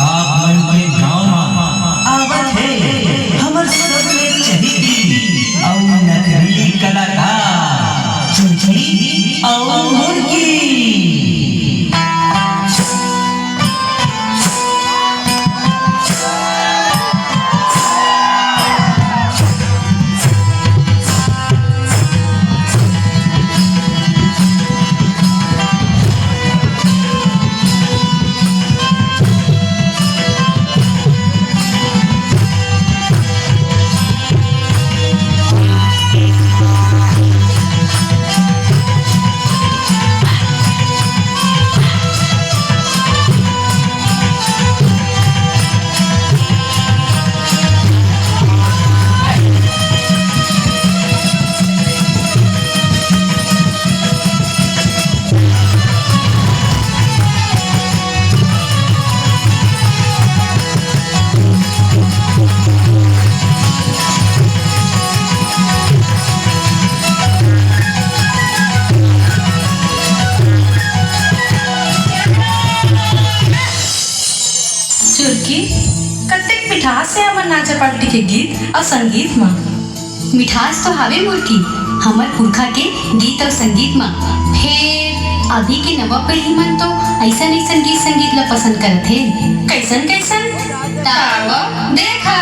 आप मन के गाँव में आवत है हमर सबले चहेती और नखरी कलाकार चुंची और मुर्गी। कतेक मिठास है हमर नाचा पार्टी के गीत और संगीत में। मिठास तो हावे मुर्गी हमर पुरखा के गीत और संगीत में। फिर अभी के नवा पीढ़ी मन तो ऐसा गीत संगीत ला पसंद करत है। कैसन कैसन तावा देखा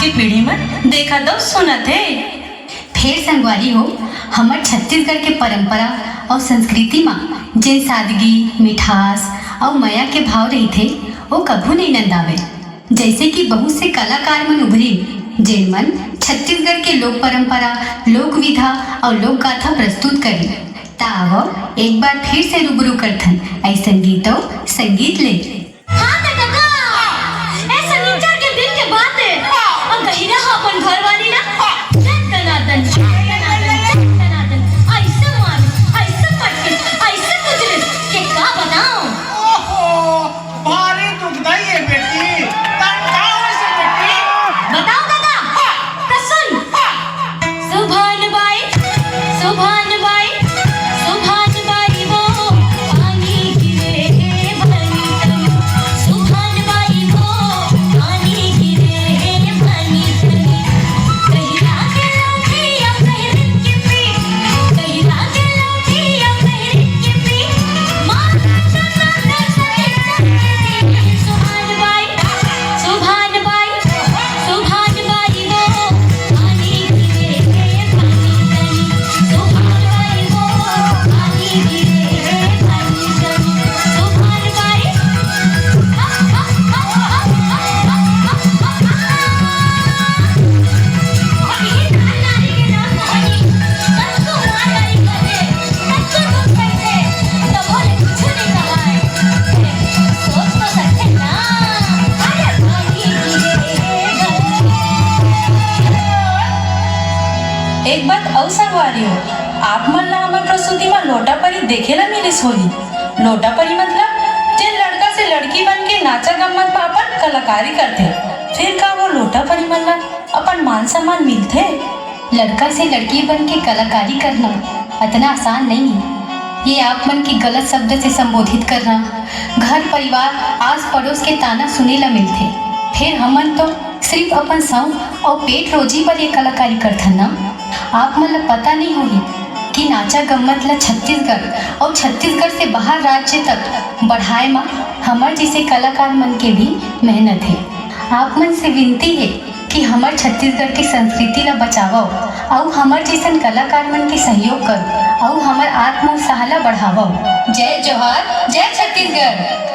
की पीढ़ी में देखा दो सुना थे। फिर संगवारी हो, हमर छत्तीसगढ़ के परंपरा और संस्कृति में जिन सादगी, मिठास और माया के भाव रही थे वो कभू नहीं नंदावे। जैसे कि बहुत से कलाकार मन उभरी जिन मन छत्तीसगढ़ के लोक परंपरा, लोक विधा और लोक गाथा प्रस्तुत करी। ताव एक बार फिर से रूबरू करथन ऐसा गीतों संगीत ले। हाँ त काका, ए शनिचर के दिन के बात है। और गहिरा अपन घर वाली ना दनादन ऐसे मार, ऐसे पटके, ऐसे कुचले के का बताऊं। ओहो, भारी दुखदाई है बेटी। तनकाओ से बेटी। बताओ काका, तो सुन। सुभान बाई, सुभान बाई, सुभान बाई वो पानी गिरे भनी तनी। सुभान बाई वो पानी गिरे भनी तनी। कहिरा के लौटी या कहरिन के पी, कहिरा के लौटी या कहरिन के पी। मार चना कर सके सके। सुभान बाई, सुभान बाई, सुभान बाई वो पानी गिरे भनी तनी। सुभान बाई वो पानी गिरे भनी तनी। सुभान बाई एक बात और संगवारी हो, आप मन ला हमार प्रस्तुति में लोटा परी देखेला मिलिस होही। लोटा परी मतलब जे लड़का से लड़की बन के नाचा गम्मत में अपन कलाकारी करते। फिर का वो लोटा परी मन ला अपन मान सम्मान मिलते? लड़का से लड़की बन के कलाकारी करना इतना आसान नहीं है। ये आप मन की गलत शब्द से संबोधित करना, घर परिवार आस पड़ोस के ताना सुने ला मिलते। फिर हमन तो सिर्फ अपन सौंग और पेट रोजी पर ये कलाकारी करथन ना। आप मन ला पता नहीं होगी कि नाचा गम्मत ला छत्तीसगढ़ और छत्तीसगढ़ से बाहर राज्य तक बढ़ाए में हमर जैसे कलाकार मन के भी मेहनत है। आप मन से विनती है कि हमर छत्तीसगढ़ की संस्कृति ला बचाओ और हमर जैसन कलाकार मन के सहयोग करो और हमर आत्मोत्साह ला बढ़ाओ। जय जोहार, जय छत्तीसगढ़।